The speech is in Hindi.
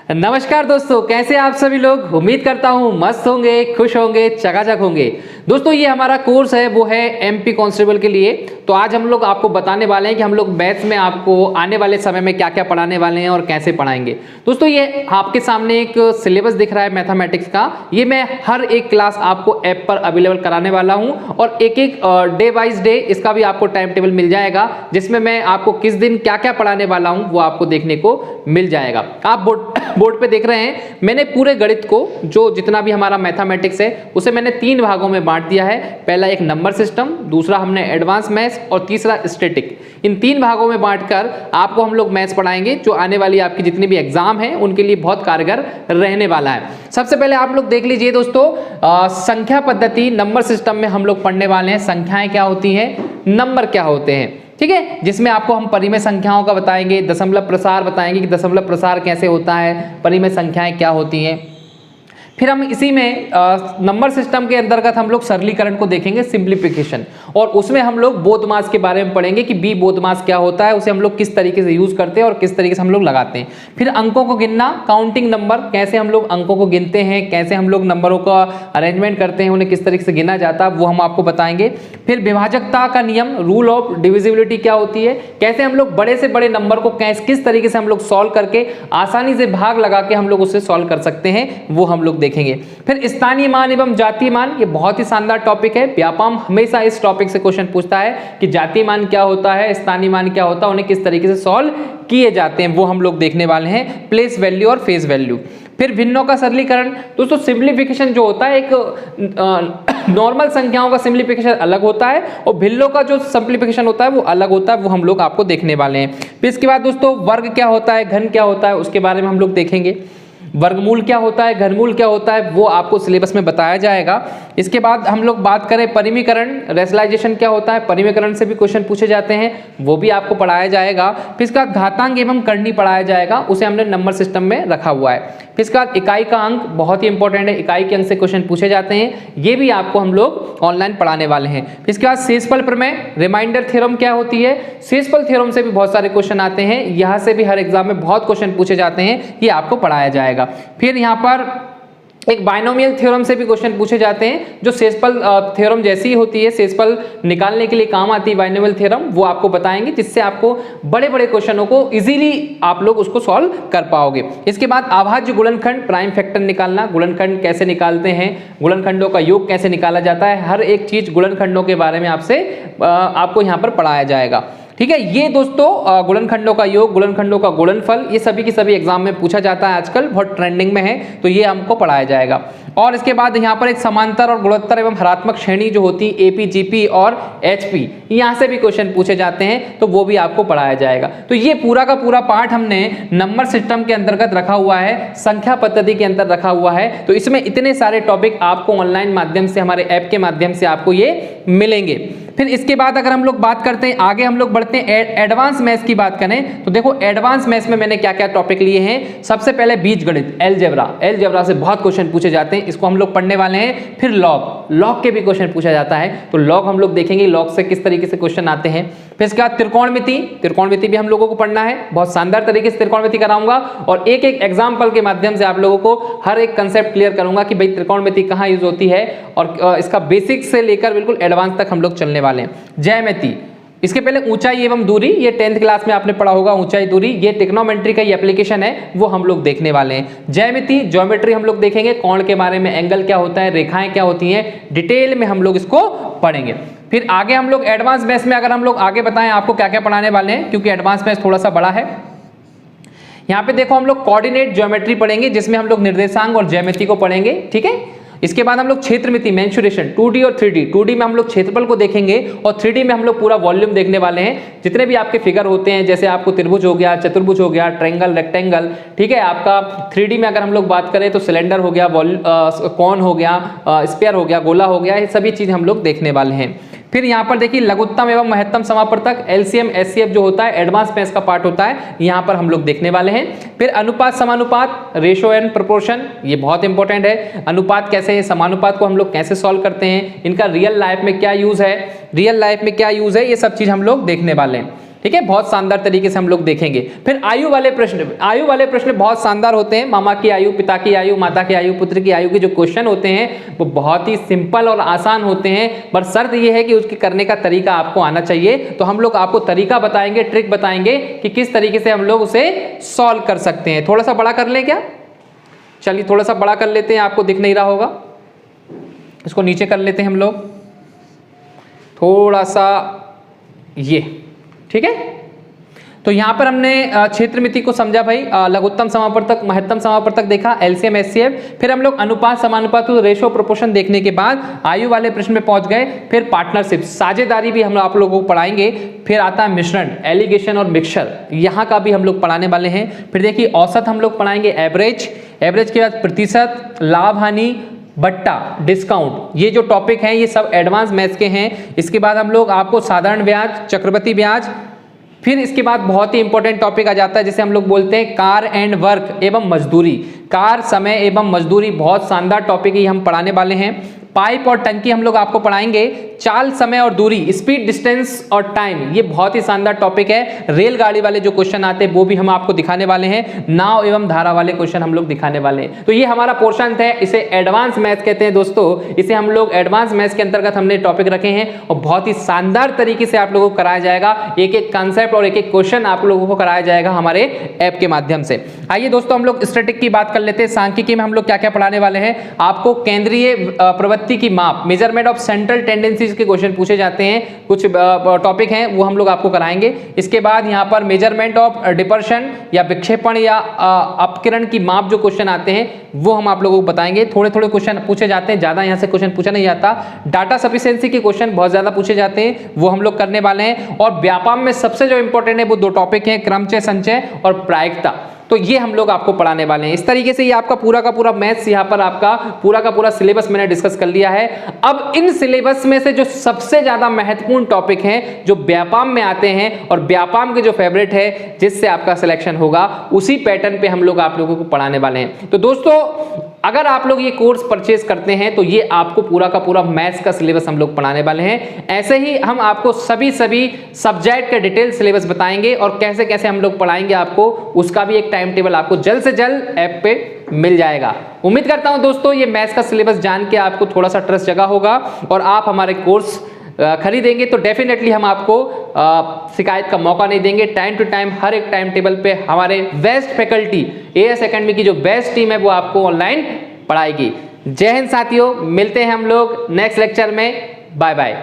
नमस्कार दोस्तों, कैसे आप सभी लोग। उम्मीद करता हूँ मस्त होंगे, खुश होंगे, चकाचक होंगे। दोस्तों ये हमारा कोर्स है वो है एमपी कांस्टेबल के लिए। तो आज हम लोग आपको बताने वाले हैं कि हम लोग मैथ्स में आपको आने वाले समय में क्या क्या पढ़ाने वाले हैं और कैसे पढ़ाएंगे। दोस्तों ये आपके सामने एक सिलेबस दिख रहा है मैथमेटिक्स का। ये मैं हर एक क्लास आपको ऐप पर अवेलेबल कराने वाला हूँ और एक एक डे वाइज डे इसका भी आपको टाइम टेबल मिल जाएगा, जिसमें मैं आपको किस दिन क्या क्या पढ़ाने वाला हूँ वो आपको देखने को मिल जाएगा। आप बोर्ड पे देख रहे हैं, मैंने पूरे गणित को जो जितना भी हमारा मैथमेटिक्स है उसे मैंने 3 भागों में बांट दिया है। पहला एक नंबर सिस्टम, दूसरा हमने एडवांस मैथ्स और तीसरा स्टैटिक। इन 3 भागों में बांटकर आपको हम लोग मैथ्स पढ़ाएंगे जो आने वाली आपकी जितनी भी एग्जाम है उनके लिए बहुत कारगर रहने वाला है। सबसे पहले आप लोग देख लीजिए दोस्तों, संख्या पद्धति नंबर सिस्टम में हम लोग पढ़ने वाले हैं। संख्याएं क्या होती हैं, नंबर क्या होते हैं, ठीक है, जिसमें आपको हम परिमेय संख्याओं का बताएंगे, दशमलव प्रसार बताएंगे कि दशमलव प्रसार कैसे होता है, परिमेय संख्याएं क्या होती हैं। फिर हम इसी में नंबर सिस्टम के अंतर्गत हम लोग सरलीकरण को देखेंगे, सिंप्लीफिकेशन, और उसमें हम लोग बोधमास के बारे में पढ़ेंगे कि बी बोधमास क्या होता है, उसे हम लोग किस तरीके से यूज करते हैं और किस तरीके से हम लोग लगाते हैं। फिर अंकों को गिनना, काउंटिंग नंबर, कैसे हम लोग अंकों को गिनते हैं, कैसे हम लोग नंबरों का अरेंजमेंट करते हैं, उन्हें किस तरीके से गिना जाता है वो हम आपको बताएंगे। फिर विभाजकता का नियम, रूल ऑफ डिविजिबिलिटी क्या होती है, कैसे हम लोग बड़े से बड़े नंबर को किस तरीके से हम लोग सॉल्व करके आसानी से भाग लगा के हम लोग उससे सॉल्व कर सकते हैं, वो हम लोग देखेंगे। फिर स्थानीय मान एवं जातीय मान, ये बहुत ही शानदार टॉपिक है। व्यापम हमेशा इस टॉपिक से क्वेश्चन पूछता है कि जातीय मान क्या होता है, स्थानीय मान क्या होता है, उन्हें किस तरीके से सॉल्व किए जाते हैं, वो हम लोग देखने वाले हैं। प्लेस वैल्यू और फेस वैल्यू। फिर भिन्नों का सरलीकरण। दोस्तों सिंप्लीफिकेशन जो होता है, एक नॉर्मल संख्याओं का सिंप्लीफिकेशन अलग होता है और भिन्नों का जो सिंप्लीफिकेशन होता है वो अलग होता है, वो हम लोग आपको देखने वाले हैं। फिर इसके बाद दोस्तों वर्ग क्या होता है, घन क्या होता है, उसके बारे में हम लोग देखेंगे। वर्गमूल क्या होता है, घनमूल क्या होता है, वो आपको सिलेबस में बताया जाएगा। इसके बाद हम लोग बात करें परिमीकरण, रेशनलाइजेशन क्या होता है, परिमीकरण से भी क्वेश्चन पूछे जाते हैं, वो भी आपको पढ़ाया जाएगा। फिर इसका घातांक एवं करनी पढ़ाया जाएगा, उसे हमने नंबर सिस्टम में रखा हुआ है। फिर इसका इकाई का अंक बहुत ही इंपॉर्टेंट है, इकाई के अंक से क्वेश्चन पूछे जाते हैं, ये भी आपको हम लोग ऑनलाइन पढ़ाने वाले हैं। फिर इसके बाद शेषफल प्रमेय, रिमाइंडर थ्योरम क्या होती है, शेषफल थ्योरम से भी बहुत सारे क्वेश्चन आते हैं, यहाँ से भी हर एग्जाम में बहुत क्वेश्चन पूछे जाते हैं, ये आपको पढ़ाया जाएगा। फिर यहाँ पर एक बाइनोमियल थ्योरम से भी क्वेश्चन पूछे जाते हैं, जो शेषफल थ्योरम जैसी ही होती है, शेषफल निकालने के लिए काम आती है बाइनोमियल थ्योरम, वो आपको बताएंगे, जिससे आपको बड़े बड़े क्वेश्चनों को इजीली आप लोग उसको सॉल्व कर पाओगे। इसके बाद अभाज्य गुणनखंड, प्राइम फैक्टर निकालना, गुणनखंड कैसे निकालते हैं, गुणनखंडों का योग कैसे निकाला जाता है, हर एक चीज गुणनखंडों के बारे में आपको यहाँ पर पढ़ाया जाएगा, ठीक है। ये दोस्तों गुणनखंडों का योग, गुणनखंडों का गुणनफल, ये सभी की सभी एग्जाम में पूछा जाता है, आजकल बहुत ट्रेंडिंग में है, तो ये हमको पढ़ाया जाएगा। और इसके बाद यहाँ पर एक समांतर और गुणोत्तर एवं हरात्मक श्रेणी जो होती है, एपी, जीपी और एचपी, यहाँ से भी क्वेश्चन पूछे जाते हैं, तो वो भी आपको पढ़ाया जाएगा। तो ये पूरा का पूरा पार्ट हमने नंबर सिस्टम के अंतर्गत रखा हुआ है, संख्या पद्धति के अंतर रखा हुआ है। तो इसमें इतने सारे टॉपिक आपको ऑनलाइन माध्यम से, हमारे ऐप के माध्यम से आपको ये मिलेंगे। फिर इसके बाद अगर हम लोग बात करते हैं, आगे हम लोग बढ़ते हैं एडवांस मैथ्स की बात करें, तो देखो एडवांस मैथ्स में मैंने क्या क्या टॉपिक लिए हैं। सबसे पहले बीजगणित, अलजेब्रा से बहुत क्वेश्चन पूछे जाते हैं, इसको हम लोग पढ़ने वाले हैं। फिर लॉग के भी क्वेश्चन पूछा जाता है, तो लॉग हम लोग देखेंगे, लॉग से किस तरीके से क्वेश्चन आते हैं। फिर इसके बाद त्रिकोणमिति भी हम लोगों को पढ़ना है, बहुत शानदार तरीके से त्रिकोणमिति कराऊंगा और एक एक एग्जाम्पल के माध्यम से आप लोगों को हर एक कंसेप्ट क्लियर करूंगा कि भाई त्रिकोणमिति कहाँ यूज होती है, और इसका बेसिक से लेकर बिल्कुल एडवांस तक हम लोग चलने वाले हैं। ज्यामिति, इसके पहले ऊंचाई एवं दूरी, ये 10th क्लास में आपने पढ़ा होगा, ऊंचाई दूरी, ये ट्रिग्नोमेट्री का एप्लीकेशन है, वो हम लोग देखने वाले हैं। ज्यामिति, ज्योमेट्री हम लोग देखेंगे, कोण के बारे में, एंगल क्या होता है, रेखाएं क्या होती हैं, डिटेल में हम लोग इसको पढ़ेंगे। फिर आगे हम लोग एडवांस मैथ्स में अगर हम लोग आगे बताएं आपको क्या क्या पढ़ाने वाले हैं, क्योंकि एडवांस मैथ्स थोड़ा सा बड़ा है। यहाँ पे देखो हम लोग कोऑर्डिनेट ज्योमेट्री पढ़ेंगे, जिसमें हम लोग निर्देशांक और ज्यामिति को पढ़ेंगे, ठीक है। इसके बाद हम लोग क्षेत्रमिति, मेंसुरेशन, 2D और 3D। 2D में हम लोग क्षेत्रफल को देखेंगे और 3D में हम लोग पूरा वॉल्यूम देखने वाले हैं। जितने भी आपके फिगर होते हैं, जैसे आपको त्रिभुज हो गया, चतुर्भुज हो गया, ट्रायंगल, रेक्टेंगल, ठीक है। आपका 3D में अगर हम लोग बात करें तो सिलेंडर हो गया, कॉन हो गया, स्फीयर हो गया, गोला हो गया, ये सभी चीज हम लोग देखने वाले हैं। फिर यहाँ पर देखिए लघुत्तम एवं महत्तम समापवर्तक, एलसीएम एचसीएफ जो होता है एडवांस मैथ्स का पार्ट होता है, यहाँ पर हम लोग देखने वाले हैं। फिर अनुपात समानुपात, रेशो एंड प्रोपोर्शन, ये बहुत इंपॉर्टेंट है। अनुपात कैसे है, समानुपात को हम लोग कैसे सॉल्व करते हैं, इनका रियल लाइफ में क्या यूज है, ये सब चीज हम लोग देखने वाले हैं। ठीक है, बहुत शानदार तरीके से हम लोग देखेंगे। फिर आयु वाले प्रश्न बहुत शानदार होते हैं। मामा की आयु, पिता की आयु, माता की आयु, पुत्र की आयु के जो क्वेश्चन होते हैं वो बहुत ही सिंपल और आसान होते हैं, पर शर्त यह है कि उसके करने का तरीका आपको आना चाहिए। तो हम लोग आपको तरीका बताएंगे, ट्रिक बताएंगे कि किस तरीके से हम लोग उसे सॉल्व कर सकते हैं। थोड़ा सा बड़ा कर लें क्या? चलिए थोड़ा सा बड़ा कर लेते हैं, आपको दिख नहीं रहा होगा, इसको नीचे कर लेते हैं हम लोग थोड़ा सा, ये ठीक है। तो यहां पर हमने क्षेत्र मिति को समझा भाई, लघुत्तम समापवर्तक, महत्तम समापवर्तक देखा, एलसीएम एचसीएफ, फिर हम लोग अनुपात समानुपात रेशो प्रोपोर्शन देखने के बाद आयु वाले प्रश्न में पहुंच गए। फिर पार्टनरशिप, साझेदारी भी हम आप लोगों को पढ़ाएंगे। फिर आता है मिश्रण, एलिगेशन और मिक्सचर, यहां का भी हम लोग पढ़ाने वाले हैं। फिर देखिए औसत हम लोग पढ़ाएंगे, एवरेज के बाद प्रतिशत, लाभ हानि, बट्टा, डिस्काउंट, ये जो टॉपिक हैं ये सब एडवांस मैथ्स के हैं। इसके बाद हम लोग आपको साधारण ब्याज, चक्रवृद्धि ब्याज, फिर इसके बाद बहुत ही इंपॉर्टेंट टॉपिक आ जाता है जिसे हम लोग बोलते हैं कार एंड वर्क एवं मजदूरी, कार, समय एवं मजदूरी, बहुत शानदार टॉपिक ही हम पढ़ाने वाले हैं। पाइप और टंकी हम लोग आपको पढ़ाएंगे। चाल, समय और दूरी, स्पीड, डिस्टेंस और टाइम, ये बहुत ही शानदार टॉपिक है। रेलगाड़ी वाले जो क्वेश्चन आते हैं वो भी हम आपको दिखाने वाले हैं। नाव एवं धारा वाले क्वेश्चन हम लोग दिखाने वाले हैं। तो ये हमारा पोर्शन है, इसे एडवांस मैथ्स कहते हैं दोस्तों। इसे हम लोग एडवांस मैथ्स के अंतर्गत हमने टॉपिक रखे हैं और बहुत ही शानदार तरीके से आप लोगों को कराया जाएगा। एक एक कॉन्सेप्ट और एक एक क्वेश्चन आप लोगों को कराया जाएगा हमारे ऐप के माध्यम से। आइए दोस्तों हम लोग स्टैटिक की बात कर लेते हैं। सांख्यिकी में हम लोग क्या क्या पढ़ाने वाले हैं, आपको केंद्रीय प्रवृत्ति की माप, मेजरमेंट ऑफ सेंट्रल टेंडेंसीज के क्वेश्चन पूछे जाते हैं, कुछ टॉपिक हैं वो हम लोग आपको कराएंगे। इसके बाद यहाँ पर मेजरमेंट ऑफ डिपर्शन या विक्षेपण या अपकिरण की माप जो क्वेश्चन आते हैं वो हम आप लोगों को बताएंगे। थोड़े थोड़े क्वेश्चन पूछे जाते हैं, ज्यादा यहाँ से क्वेश्चन पूछा नहीं जाता। डाटा सफिशिएंसी के क्वेश्चन बहुत ज्यादा पूछे जाते हैं, वो हम लोग करने वाले हैं। और व्यापम में सबसे जो इंपॉर्टेंट है वो दो टॉपिक हैं, क्रमचय संचय और प्रायिकता, तो ये हम लोग आपको पढ़ाने वाले हैं। इस तरीके से ये आपका पूरा का पूरा मैथ्स, यहाँ पर आपका पूरा का पूरा सिलेबस मैंने डिस्कस कर लिया है। अब इन सिलेबस में से जो सबसे ज्यादा महत्वपूर्ण टॉपिक हैं जो व्यापम में आते हैं और व्यापम के जो फेवरेट है जिससे आपका सिलेक्शन होगा, उसी पैटर्न पे हम लोग आप लोगों को पढ़ाने वाले हैं। तो दोस्तों अगर आप लोग ये कोर्स परचेज करते हैं तो ये आपको पूरा का पूरा मैथ्स का सिलेबस हम लोग पढ़ाने वाले हैं। ऐसे ही हम आपको सभी सब्जेक्ट का डिटेल सिलेबस बताएंगे और कैसे कैसे हम लोग पढ़ाएंगे आपको, उसका भी एक टाइम टेबल आपको जल्द से जल्द ऐप पे मिल जाएगा। उम्मीद करता हूं दोस्तों ये मैथ्स का सिलेबस जान के आपको थोड़ा सा ट्रस्ट जगा होगा और आप हमारे कोर्स खरीदेंगे तो डेफिनेटली हम आपको शिकायत का मौका नहीं देंगे। टाइम टू टाइम हर एक टाइम टेबल पे हमारे बेस्ट फैकल्टी, एएस एकेडमी की जो बेस्ट टीम है वो आपको ऑनलाइन पढ़ाएगी। जय हिंद साथियों, मिलते हैं हम लोग नेक्स्ट लेक्चर में। Bye bye.